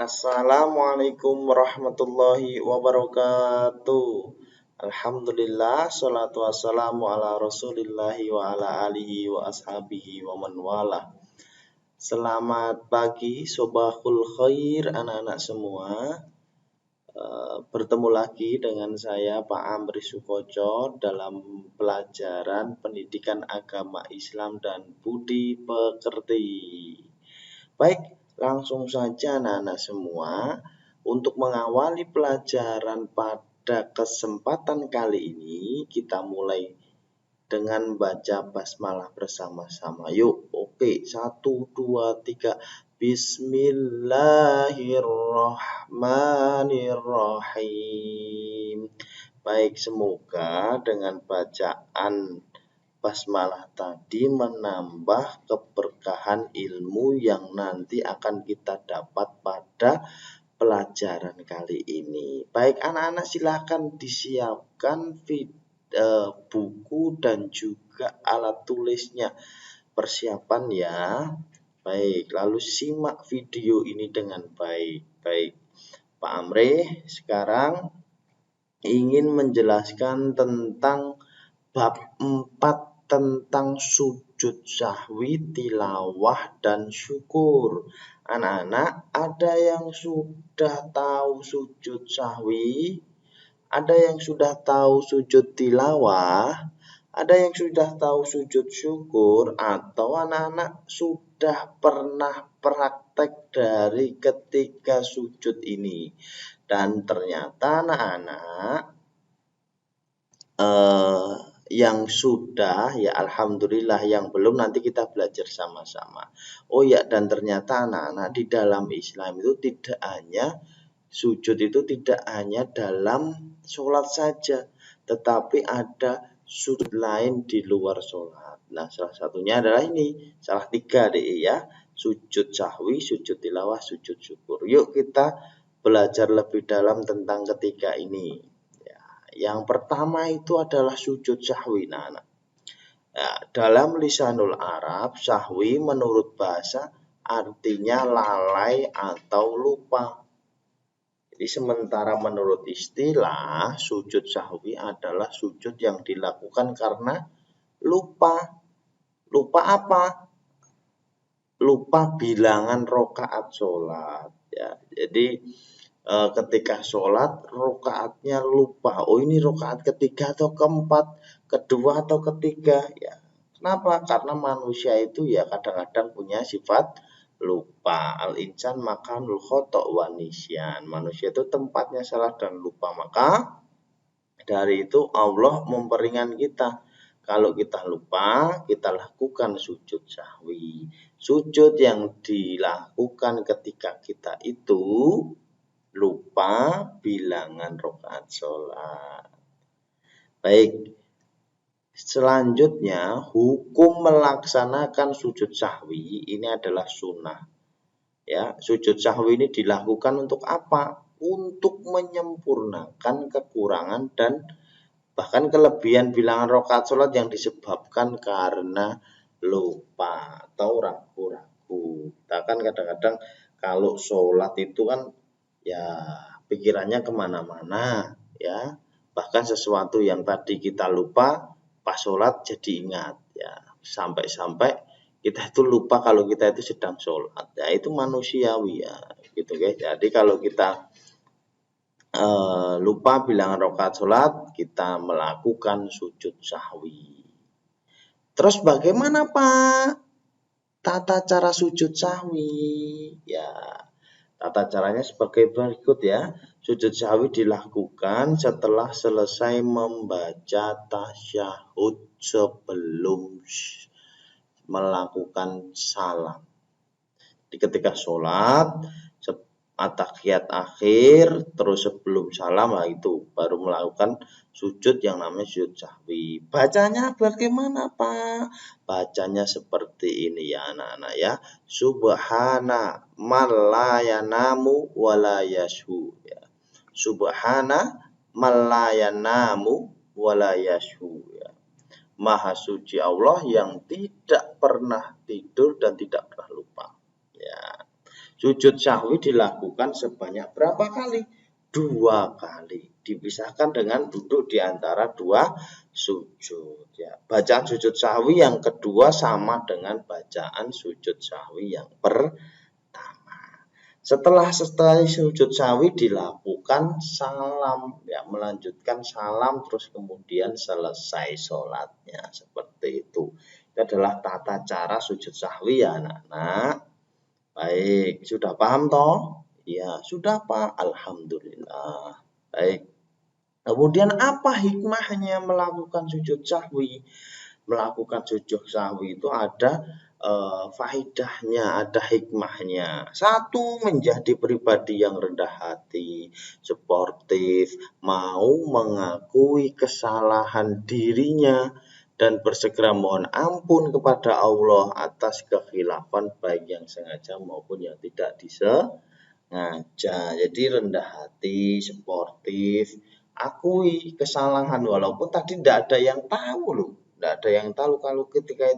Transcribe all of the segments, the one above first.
Assalamualaikum warahmatullahi wabarakatuh. Alhamdulillah, salatu wassalamu ala rasulillahi wa ala alihi wa ashabihi wa man wala. Selamat pagi, sobahul khair anak-anak semua. Bertemu lagi dengan saya Pak Amri Sukoco dalam pelajaran pendidikan agama Islam dan budi pekerti. Baik, langsung saja anak-anak semua, untuk mengawali pelajaran pada kesempatan kali ini, kita mulai dengan baca basmalah bersama-sama. Yuk, oke, 1, 2, 3. Bismillahirrahmanirrahim. Baik, semoga dengan bacaan basmalah tadi menambah keberkahan ilmu yang nanti akan kita dapat pada pelajaran kali ini. Baik anak-anak, silahkan disiapkan buku dan juga alat tulisnya. Persiapan ya. Baik, lalu simak video ini dengan baik. Baik, Pak Amri sekarang ingin menjelaskan tentang bab 4 tentang sujud sahwi, tilawah, dan syukur. Anak-anak, ada yang sudah tahu sujud sahwi? Ada yang sudah tahu sujud tilawah? Ada yang sudah tahu sujud syukur? Atau anak-anak sudah pernah praktek dari ketiga sujud ini? Dan ternyata anak-anak yang sudah, ya alhamdulillah, yang belum nanti kita belajar sama-sama. Oh ya, dan ternyata anak-anak di dalam Islam itu tidak hanya sujud itu tidak hanya dalam sholat saja, tetapi ada sujud lain di luar sholat. Nah, salah satunya adalah ini, salah 3 deh ya, sujud sahwi, sujud tilawah, sujud syukur. Yuk kita belajar lebih dalam tentang ketiga ini. Yang pertama itu adalah sujud sahwi. Nah, dalam lisanul Arab, sahwi menurut bahasa artinya lalai atau lupa. Jadi sementara menurut istilah, sujud sahwi adalah sujud yang dilakukan karena lupa. Lupa apa? Lupa bilangan rokaat sholat. Ya, jadi ketika sholat rokaatnya lupa. Oh, ini rokaat ketiga atau keempat, kedua atau ketiga. Ya, kenapa? Karena manusia itu ya kadang-kadang punya sifat lupa. Al-insan makanul khoto' wa nisyan. Manusia itu tempatnya salah dan lupa. Maka dari itu Allah memperingan kita. Kalau kita lupa, kita lakukan sujud sahwi. Sujud yang dilakukan ketika kita itu lupa bilangan rakaat sholat. Baik, selanjutnya hukum melaksanakan sujud sahwi ini adalah sunnah. Ya, sujud sahwi ini dilakukan untuk apa? Untuk menyempurnakan kekurangan dan bahkan kelebihan bilangan rakaat sholat yang disebabkan karena lupa atau ragu-ragu. Kita kan kadang-kadang kalau sholat itu kan ya pikirannya kemana-mana ya, bahkan sesuatu yang tadi kita lupa pas sholat jadi ingat ya, sampai-sampai kita itu lupa kalau kita itu sedang sholat ya, itu manusiawi ya gitu guys. Jadi kalau kita lupa bilangan rakaat sholat, kita melakukan sujud sahwi. Terus bagaimana Pak tata cara sujud sahwi? Ya, tata caranya sebagai berikut ya. Sujud sahwi dilakukan setelah selesai membaca tasyahud sebelum melakukan salam. Jadi ketika sholat, at-tahiyat akhir, terus sebelum salam, itu baru melakukan sujud yang namanya sujud sahwi. Bacanya bagaimana Pak? Bacanya seperti ini ya anak-anak ya. Subhana man la yanamu wa la yashu ya. Subhana man la yanamu wa la yashu ya. Maha suci Allah yang tidak pernah tidur dan tidak pernah lupa. Ya. Sujud sahwi dilakukan sebanyak berapa kali? 2 kali. Dipisahkan dengan duduk di antara 2 sujud. Ya. Bacaan sujud sahwi yang kedua sama dengan bacaan sujud sahwi yang pertama. Setelah sujud sahwi dilakukan salam, ya, melanjutkan salam terus kemudian selesai sholatnya, seperti itu. Itu adalah tata cara sujud sahwi ya anak-anak. Baik, sudah paham toh? Ya, sudah Pak. Alhamdulillah. Baik. Kemudian apa hikmahnya melakukan sujud sahwi? Melakukan sujud sahwi itu ada faedahnya, ada hikmahnya. Satu, menjadi pribadi yang rendah hati, sportif, mau mengakui kesalahan dirinya, dan bersegera mohon ampun kepada Allah atas kekhilafan baik yang sengaja maupun yang tidak disengaja. Jadi rendah hati, sportif, akui kesalahan walaupun tadi tidak ada yang tahu loh. Tidak ada yang tahu kalau ketika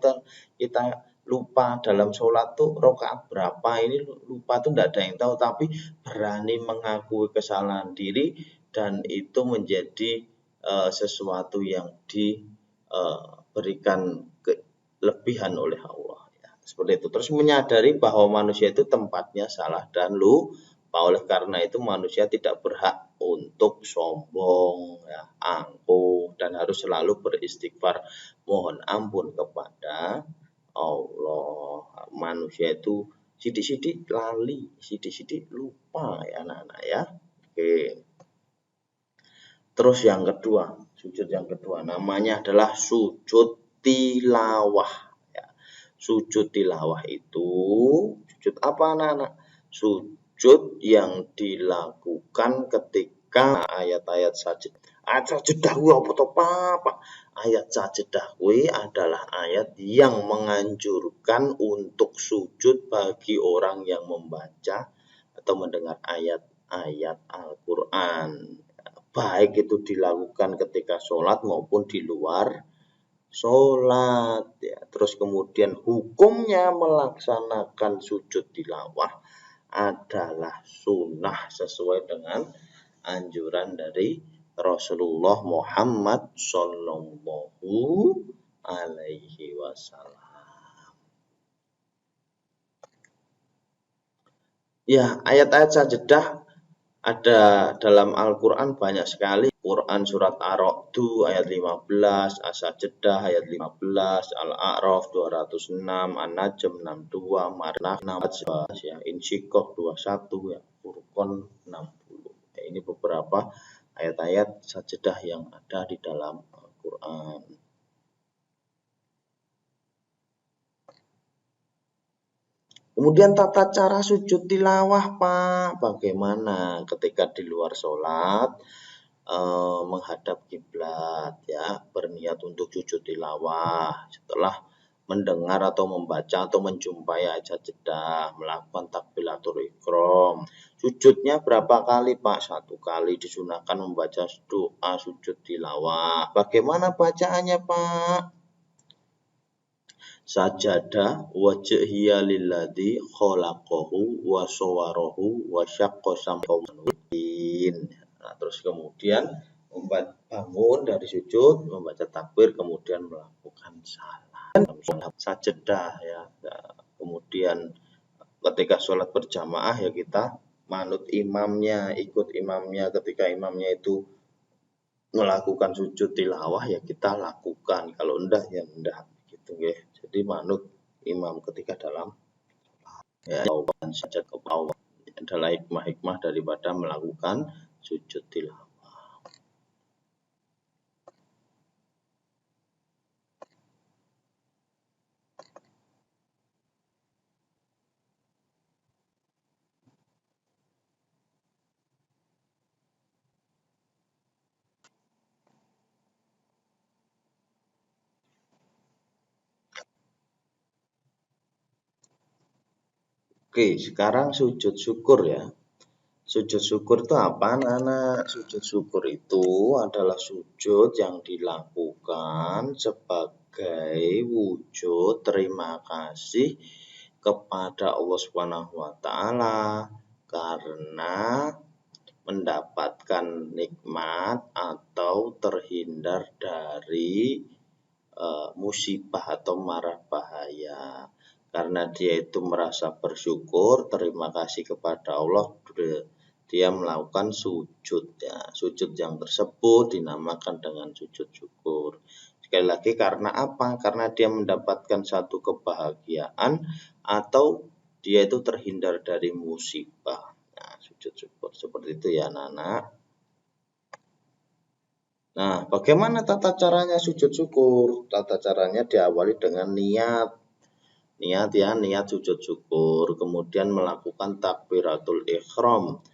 kita lupa dalam sholat tuh rakaat berapa, ini lupa tuh tidak ada yang tahu, tapi berani mengakui kesalahan diri dan itu menjadi sesuatu yang diberikan kelebihan oleh Allah. Ya, seperti itu. Terus menyadari bahwa manusia itu tempatnya salah dan lupa. Oleh karena itu manusia tidak berhak untuk sombong, ya, angkuh, dan harus selalu beristighfar mohon ampun kepada Allah. Manusia itu sidik-sidik lali, sidik-sidik lupa ya anak-anak ya. Oke. Terus yang kedua, sujud yang kedua namanya adalah sujud tilawah. Ya. Sujud tilawah itu sujud apa anak-anak? Sujud yang dilakukan ketika ayat-ayat sajadah. Ayat sajadah apa toh Pak? Ayat sajadah adalah ayat yang menganjurkan untuk sujud bagi orang yang membaca atau mendengar ayat-ayat Al-Qur'an. Baik itu dilakukan ketika sholat maupun di luar sholat. Ya. Terus kemudian hukumnya melaksanakan sujud tilawah adalah sunnah sesuai dengan anjuran dari Rasulullah Muhammad Sallallahu Alaihi Wasallam. Ya, ayat-ayat sajadah ada dalam Al-Quran banyak sekali. Quran surat Ar-Ra'du ayat 15, As-Sajdah ayat 15, Al-A'raf 206, An-Najm 62, Marnah 16, ya, Insyikok 21, ya, Furqan 60. Ya, ini beberapa ayat-ayat sajadah yang ada di dalam Al-Quran. Kemudian tata cara sujud tilawah Pak, bagaimana ketika di luar sholat menghadap kiblat, ya, berniat untuk sujud tilawah setelah mendengar atau membaca atau menjumpai ayat sajadah, melakukan takbiratul ihram. Sujudnya berapa kali Pak? 1 kali. Disunahkan membaca doa sujud tilawah. Bagaimana bacaannya Pak? Sajada wajhiya lilladzi khalaqahu wa sawwarahu wa syaqqa sam'in. Nah, terus kemudian bangun dari sujud, membaca takbir, kemudian melakukan salam. Sajadah ya. Kemudian ketika sholat berjamaah ya kita manut imamnya, ikut imamnya. Ketika imamnya itu melakukan sujud tilawah ya kita lakukan. Kalau enggak ya enggak gitu ya. Jadi manut imam ketika dalam ya saja ke bawah adalah hikmah-hikmah daripada melakukan sujud tilawah. Oke, sekarang sujud syukur ya. Sujud syukur itu apa anak-anak? Sujud syukur itu adalah sujud yang dilakukan sebagai wujud terima kasih kepada Allah Subhanahu wa taala karena mendapatkan nikmat atau terhindar dari musibah atau mara bahaya. Karena dia itu merasa bersyukur, terima kasih kepada Allah, dia melakukan sujud ya. Sujud yang tersebut dinamakan dengan sujud syukur. Sekali lagi karena apa? Karena dia mendapatkan satu kebahagiaan atau dia itu terhindar dari musibah. Nah, sujud syukur seperti itu ya anak-anak. Nah, bagaimana tata caranya sujud syukur? Tata caranya diawali dengan niat. Niat sujud syukur. Kemudian melakukan takbiratul ihram.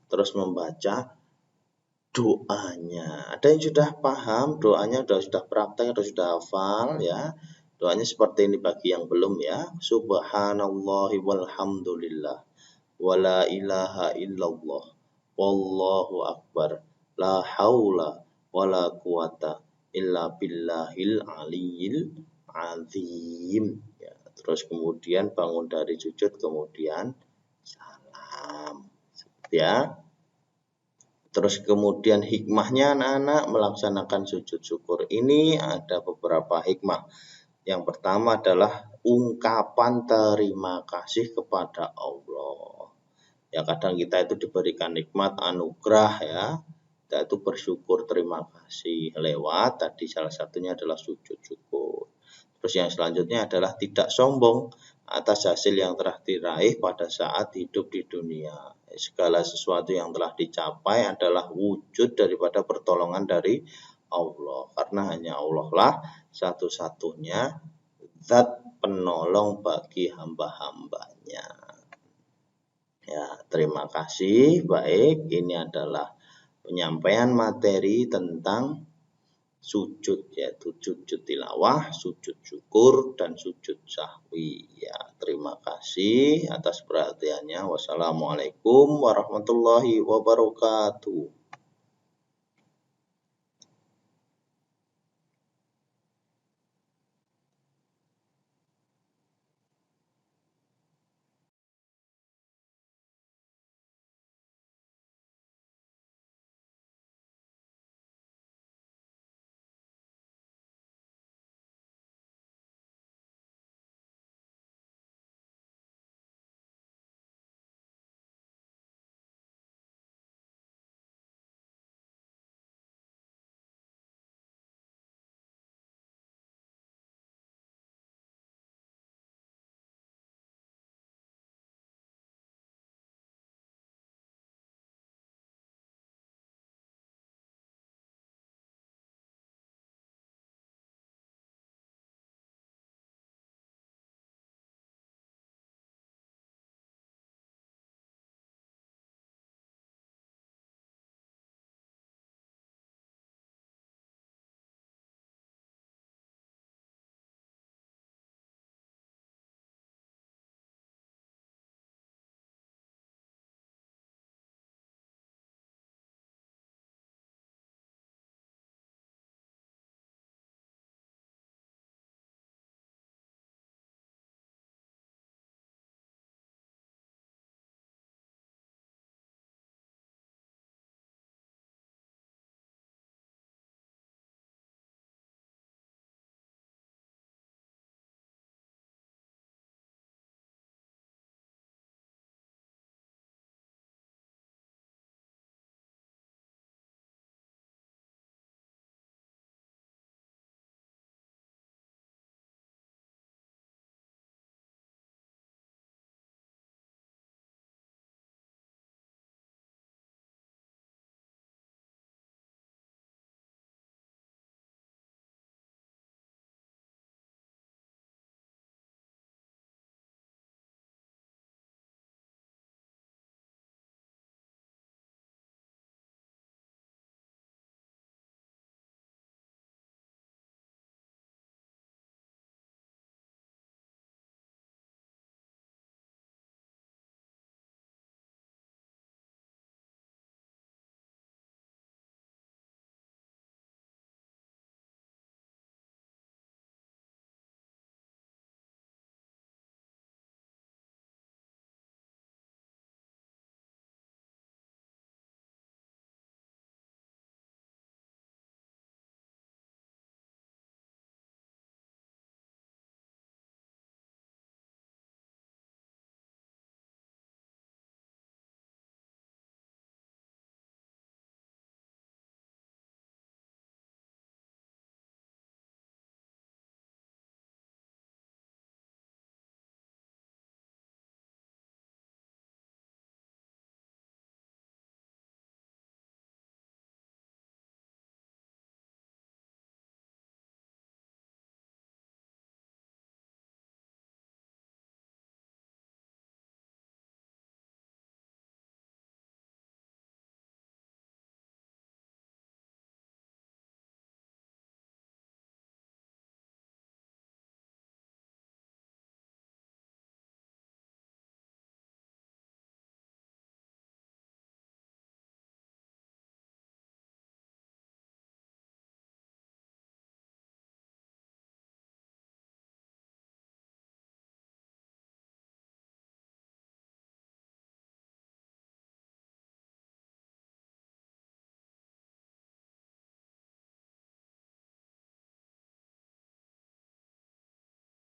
Terus membaca doanya. Ada yang sudah paham doanya, sudah praktek, sudah hafal ya. Doanya seperti ini bagi yang belum ya. Subhanallahi walhamdulillah. Wala ilaha illallah. Wallahu akbar. La haula wala quwata illa billahil aliyil azim ya. Terus kemudian bangun dari sujud, kemudian salam ya. Terus kemudian hikmahnya anak-anak melaksanakan sujud syukur ini ada beberapa hikmah. Yang pertama adalah ungkapan terima kasih kepada Allah. Ya kadang kita itu diberikan nikmat anugerah ya, kita itu bersyukur terima kasih lewat tadi salah satunya adalah sujud syukur. Terus yang selanjutnya adalah tidak sombong atas hasil yang telah diraih pada saat hidup di dunia. Segala sesuatu yang telah dicapai adalah wujud daripada pertolongan dari Allah. Karena hanya Allah lah satu-satunya zat penolong bagi hamba-hambanya. Ya, terima kasih. Baik, ini adalah penyampaian materi tentang sujud, yaitu sujud tilawah, sujud syukur, dan sujud sahwi. Ya, terima kasih atas perhatiannya. Wassalamualaikum warahmatullahi wabarakatuh.